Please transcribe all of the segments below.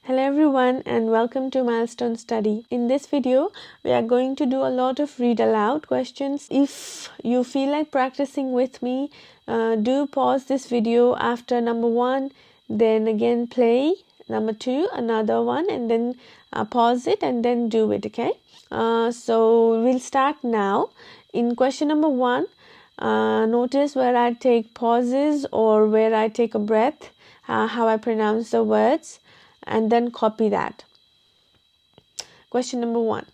Hello everyone and welcome to Milestone Study. In this video, we are going to do a lot of read aloud questions. If you feel like practicing with me, do pause this video after number 1, then again play number 2, another one, and then pause it and then do it, okay? So we'll start now. In question number 1, notice where I take pauses or where I take a breath, how I pronounce the words, and then copy that. Question number 1.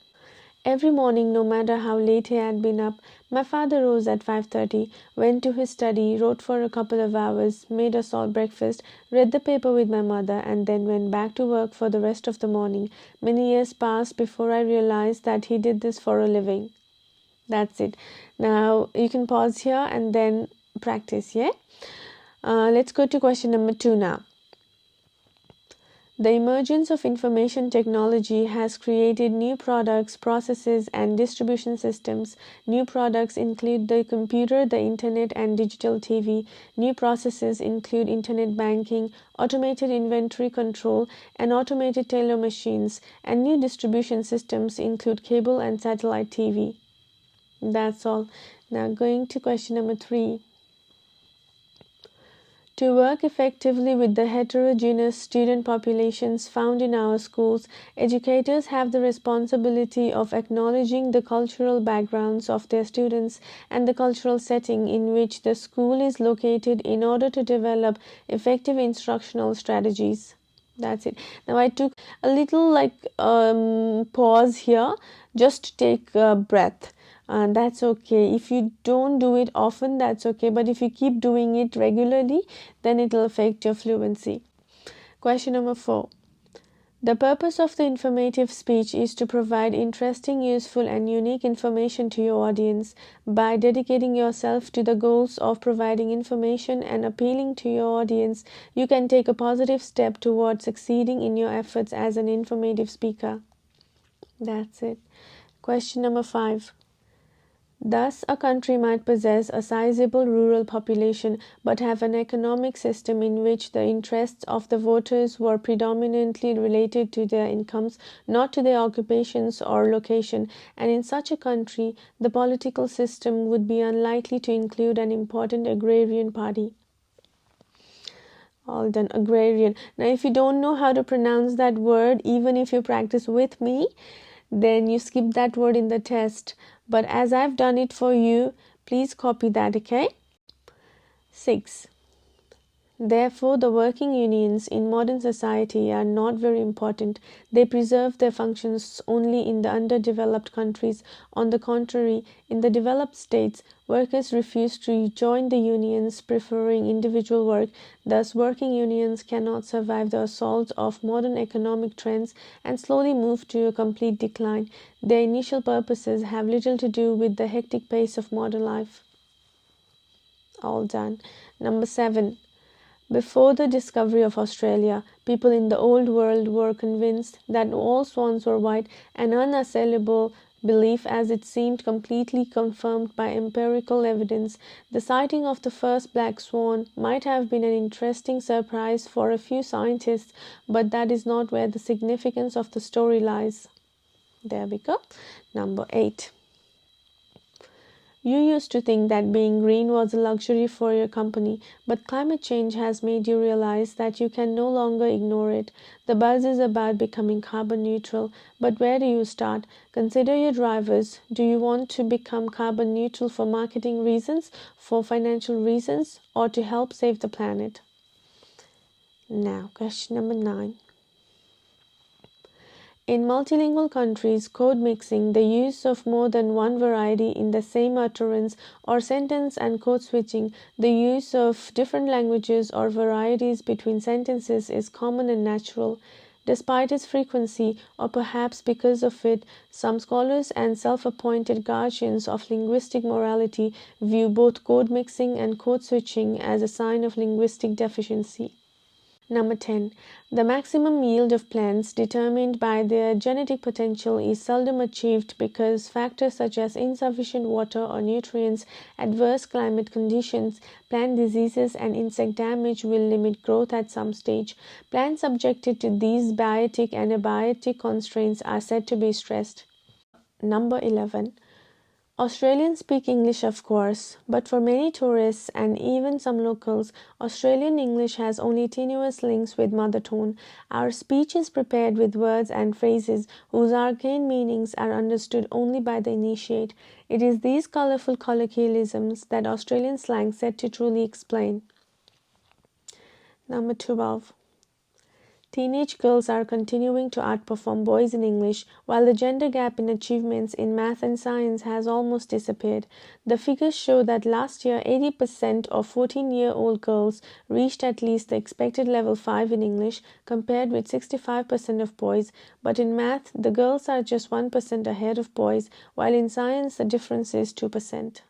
Every morning, no matter how late he had been up, my father rose at 5:30, went to his study, wrote for a couple of hours, made us all breakfast, read the paper with my mother, and then went back to work for the rest of the morning. Many years passed before I realized that he did this for a living. That's it. Now, you can pause here and then practice, yeah? Let's go to question number 2 now. The emergence of information technology has created new products, processes, and distribution systems. New products include the computer, the internet, and digital TV. New processes include internet banking, automated inventory control, and automated teller machines. And new distribution systems include cable and satellite TV. That's all. Now going to question number 3. To work effectively with the heterogeneous student populations found in our schools, educators have the responsibility of acknowledging the cultural backgrounds of their students and the cultural setting in which the school is located in order to develop effective instructional strategies. That's it. Now I took a little pause here just to take a breath. And that's okay. If you don't do it often, that's okay. But if you keep doing it regularly, then it will affect your fluency. Question number 4. The purpose of the informative speech is to provide interesting, useful, and unique information to your audience. By dedicating yourself to the goals of providing information and appealing to your audience, you can take a positive step towards succeeding in your efforts as an informative speaker. That's it. Question number 5. Thus, a country might possess a sizable rural population but have an economic system in which the interests of the voters were predominantly related to their incomes, not to their occupations or location, and in such a country, the political system would be unlikely to include an important agrarian party. All done. Agrarian. Now, if you don't know how to pronounce that word, even if you practice with me, then you skip that word in the test. But as I've done it for you, please copy that, okay? 6. Therefore, the working unions in modern society are not very important. They preserve their functions only in the underdeveloped countries. On the contrary, in the developed states, workers refuse to join the unions, preferring individual work. Thus, working unions cannot survive the assault of modern economic trends and slowly move to a complete decline. Their initial purposes have little to do with the hectic pace of modern life. All done. Number 7. Before the discovery of Australia, people in the old world were convinced that all swans were white, an unassailable belief as it seemed completely confirmed by empirical evidence. The sighting of the first black swan might have been an interesting surprise for a few scientists, but that is not where the significance of the story lies. There we go. Number 8. You used to think that being green was a luxury for your company, but climate change has made you realize that you can no longer ignore it. The buzz is about becoming carbon neutral, but where do you start? Consider your drivers. Do you want to become carbon neutral for marketing reasons, for financial reasons, or to help save the planet? Now, question number 9. In multilingual countries, code mixing, the use of more than one variety in the same utterance or sentence, and code switching, the use of different languages or varieties between sentences, is common and natural. Despite its frequency, or perhaps because of it, some scholars and self-appointed guardians of linguistic morality view both code mixing and code switching as a sign of linguistic deficiency. Number 10. The maximum yield of plants determined by their genetic potential is seldom achieved because factors such as insufficient water or nutrients, adverse climate conditions, plant diseases, and insect damage will limit growth at some stage. Plants subjected to these biotic and abiotic constraints are said to be stressed. Number 11. Australians speak English, of course, but for many tourists and even some locals, Australian English has only tenuous links with mother tongue. Our speech is prepared with words and phrases whose arcane meanings are understood only by the initiate. It is these colourful colloquialisms that Australian slang said to truly explain. Number 12. Teenage girls are continuing to outperform boys in English, while the gender gap in achievements in math and science has almost disappeared. The figures show that last year 80% of 14-year-old girls reached at least the expected level 5 in English, compared with 65% of boys, but in math the girls are just 1% ahead of boys, while in science the difference is 2%.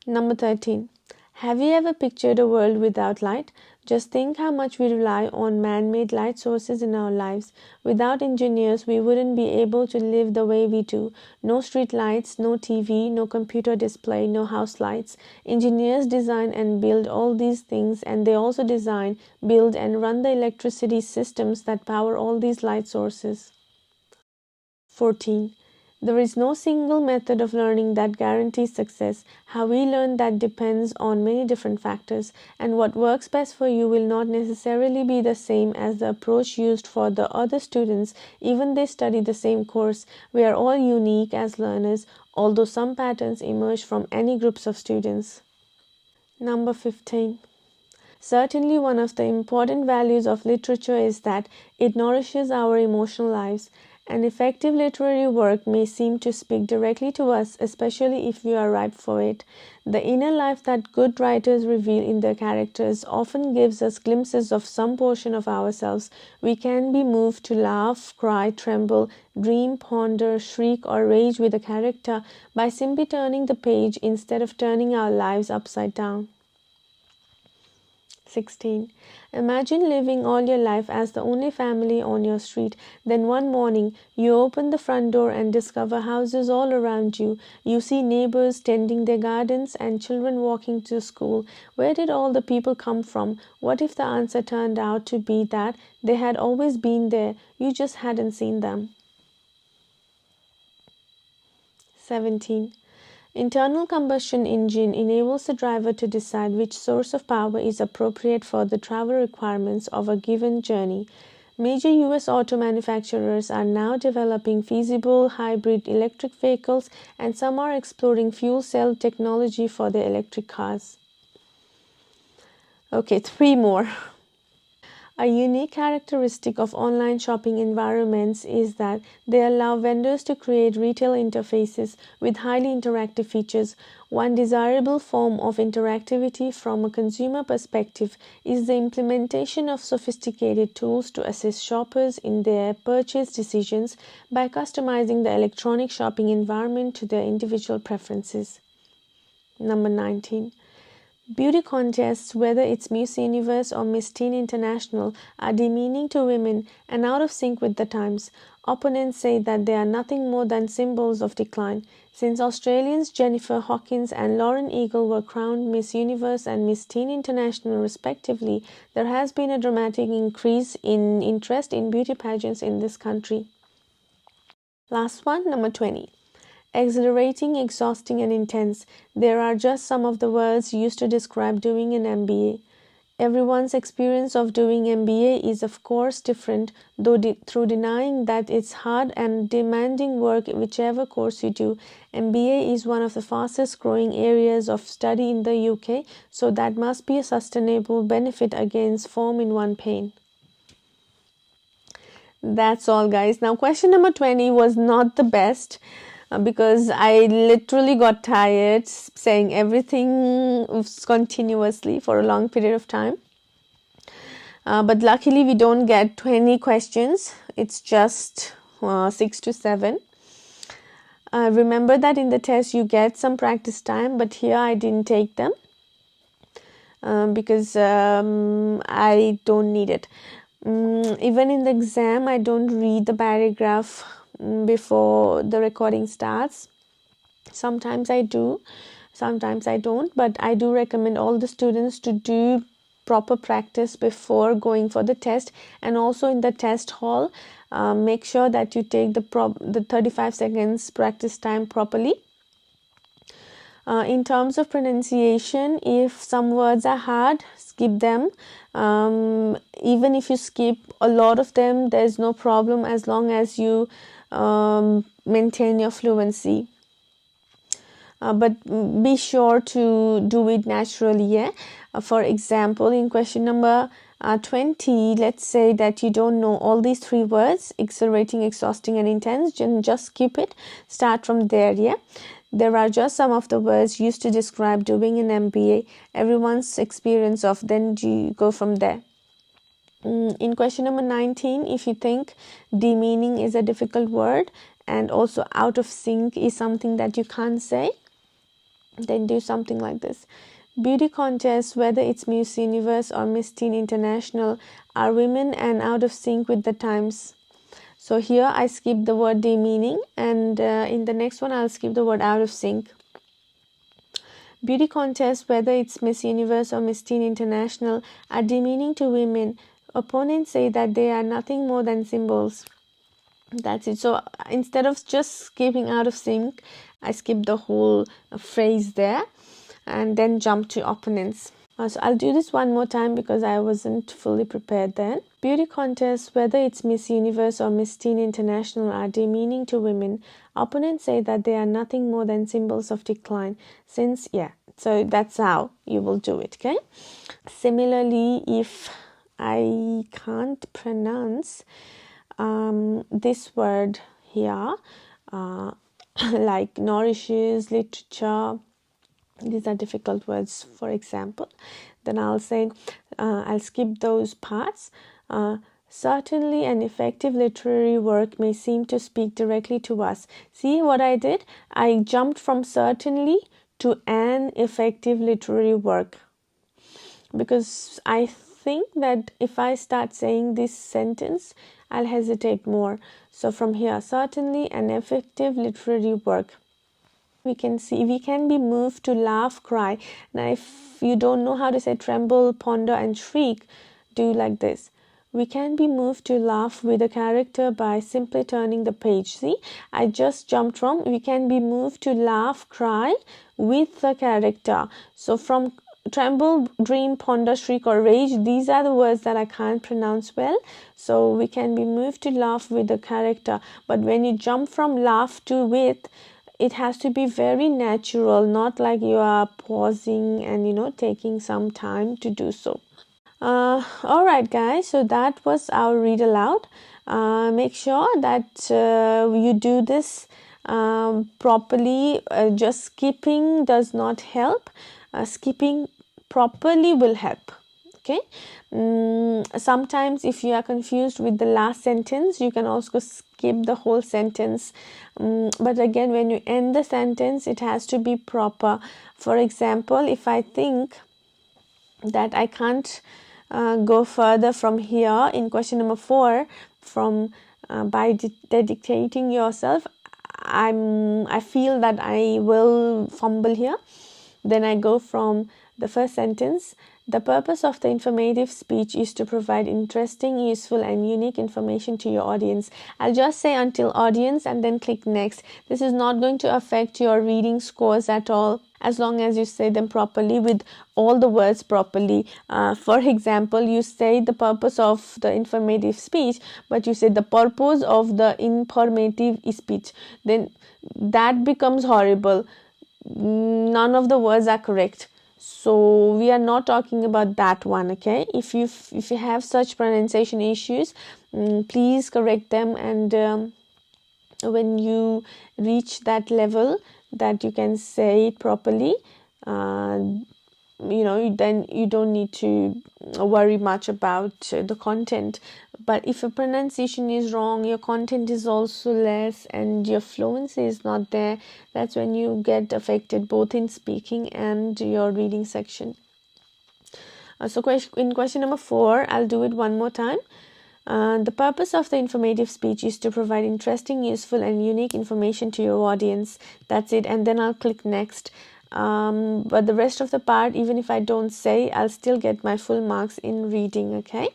Number 13. Have you ever pictured a world without light? Just think how much we rely on man-made light sources in our lives. Without engineers, we wouldn't be able to live the way we do. No street lights, no TV, no computer display, no house lights. Engineers design and build all these things, and they also design, build, and run the electricity systems that power all these light sources. 14. There is no single method of learning that guarantees success. How we learn that depends on many different factors, and what works best for you will not necessarily be the same as the approach used for the other students, even they study the same course. We are all unique as learners, although some patterns emerge from any groups of students. Number 15. Certainly one of the important values of literature is that it nourishes our emotional lives. An effective literary work may seem to speak directly to us, especially if we are ripe for it. The inner life that good writers reveal in their characters often gives us glimpses of some portion of ourselves. We can be moved to laugh, cry, tremble, dream, ponder, shriek, or rage with a character by simply turning the page instead of turning our lives upside down. 16. Imagine living all your life as the only family on your street. Then one morning, you open the front door and discover houses all around you. You see neighbors tending their gardens and children walking to school. Where did all the people come from? What if the answer turned out to be that they had always been there, you just hadn't seen them? 17. Internal combustion engine enables the driver to decide which source of power is appropriate for the travel requirements of a given journey. Major US auto manufacturers are now developing feasible hybrid electric vehicles, and some are exploring fuel cell technology for their electric cars. Okay, 3 more. A unique characteristic of online shopping environments is that they allow vendors to create retail interfaces with highly interactive features. One desirable form of interactivity from a consumer perspective is the implementation of sophisticated tools to assist shoppers in their purchase decisions by customizing the electronic shopping environment to their individual preferences. Number 19. Beauty contests, whether it's Miss Universe or Miss Teen International, are demeaning to women and out of sync with the times. Opponents say that they are nothing more than symbols of decline. Since Australians Jennifer Hawkins and Lauren Eagle were crowned Miss Universe and Miss Teen International respectively, there has been a dramatic increase in interest in beauty pageants in this country. Last one, number 20. Exhilarating, exhausting, and intense. There are just some of the words used to describe doing an MBA. Everyone's experience of doing MBA is of course different, though through denying that it's hard and demanding work whichever course you do. MBA is one of the fastest growing areas of study in the UK, so that must be a sustainable benefit against form in one pain. That's all, guys. Now question number 20 was not the best. Because I literally got tired saying everything continuously for a long period of time. But luckily we don't get 20 questions. It's just 6 to 7. Remember that in the test you get some practice time, but here I didn't take them. because I don't need it. Even in the exam, I don't read the paragraph before the recording starts. Sometimes I do, sometimes I don't, but I do recommend all the students to do proper practice before going for the test. And also in the test hall, make sure that you take the 35 seconds practice time properly. In terms of pronunciation, if some words are hard, skip them. Even if you skip a lot of them, there's no problem as long as you maintain your fluency. But be sure to do it naturally. Yeah. For example, in question number 20, let's say that you don't know all these 3 words: exhilarating, exhausting, and intense. Just skip it. Start from there. Yeah. There are just some of the words used to describe doing an MBA. Everyone's experience of. Then you go from there. In question number 19, if you think demeaning is a difficult word and also out of sync is something that you can't say, then do something like this. Beauty contests, whether it's Miss Universe or Miss Teen International, are women and out of sync with the times. So here I skip the word demeaning, and in the next one I'll skip the word out of sync. Beauty contests, whether it's Miss Universe or Miss Teen International, are demeaning to women. Opponents say that they are nothing more than symbols. That's it. So instead of just skipping out of sync, I skip the whole phrase there and then jump to opponents. So I'll do this one more time because I wasn't fully prepared then. Beauty contests, whether it's Miss Universe or Miss Teen International, are demeaning to women. Opponents say that they are nothing more than symbols of decline. So that's how you will do it, okay? Similarly, if I can't pronounce this word here, like nourishes, literature, these are difficult words, for example, then I'll say, I'll skip those parts. Certainly an effective literary work may seem to speak directly to us. See what I did? I jumped from certainly to an effective literary work, because I think that if I start saying this sentence, I'll hesitate more. So from here, certainly an effective literary work. We can be moved to laugh, cry. Now if you don't know how to say tremble, ponder, and shriek, do like this. We can be moved to laugh with a character by simply turning the page. See, I just jumped from we can be moved to laugh, cry with the character. So from tremble, dream, ponder, shriek, or rage, these are the words that I can't pronounce well. So we can be moved to laugh with the character. But when you jump from laugh to with, it has to be very natural, not like you are pausing and taking some time to do so. All right, guys, so that was our read aloud. Make sure that you do this properly. Just skipping does not help. Skipping properly will help. Okay. Sometimes if you are confused with the last sentence, you can also skip the whole sentence. But again, when you end the sentence, it has to be proper. For example, if I think that I can't go further from here in question number 4, from by dedicating yourself, I feel that I will fumble here. Then I go from the first sentence. The purpose of the informative speech is to provide interesting, useful, and unique information to your audience. I'll just say until audience and then click next. This is not going to affect your reading scores at all, as long as you say them properly with all the words properly. For example, you say the purpose of the informative speech, but you say the purpose of the informative speech. Then that becomes horrible. None of the words are correct. So we are not talking about that one, okay? If you have such pronunciation issues, please correct them, and when you reach that level that you can say it properly, then you don't need to worry much about the content. But if your pronunciation is wrong, your content is also less, and your fluency is not there, that's when you get affected both in speaking and your reading section. In question number 4, I'll do it one more time. The purpose of the informative speech is to provide interesting, useful, and unique information to your audience. That's it. And then I'll click next. But the rest of the part, even if I don't say, I'll still get my full marks in reading. Okay.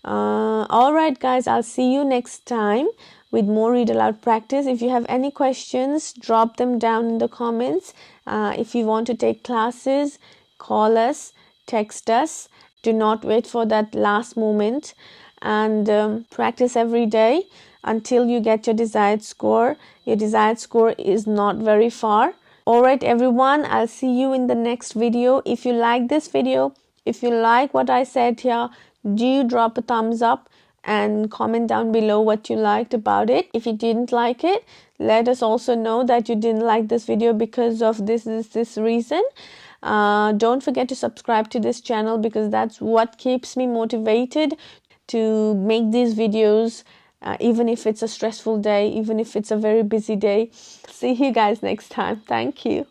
Alright guys, I'll see you next time with more read aloud practice. If you have any questions, drop them down in the comments. If you want to take classes, call us, text us. Do not wait for that last moment, and practice every day until you get your desired score. Your desired score is not very far. Alright everyone, I'll see you in the next video. If you like this video, if you like what I said here, do drop a thumbs up and comment down below what you liked about it. If you didn't like it, let us also know that you didn't like this video because of this reason. Don't forget to subscribe to this channel, because that's what keeps me motivated to make these videos, even if it's a stressful day, even if it's a very busy day. See you guys next time. Thank you.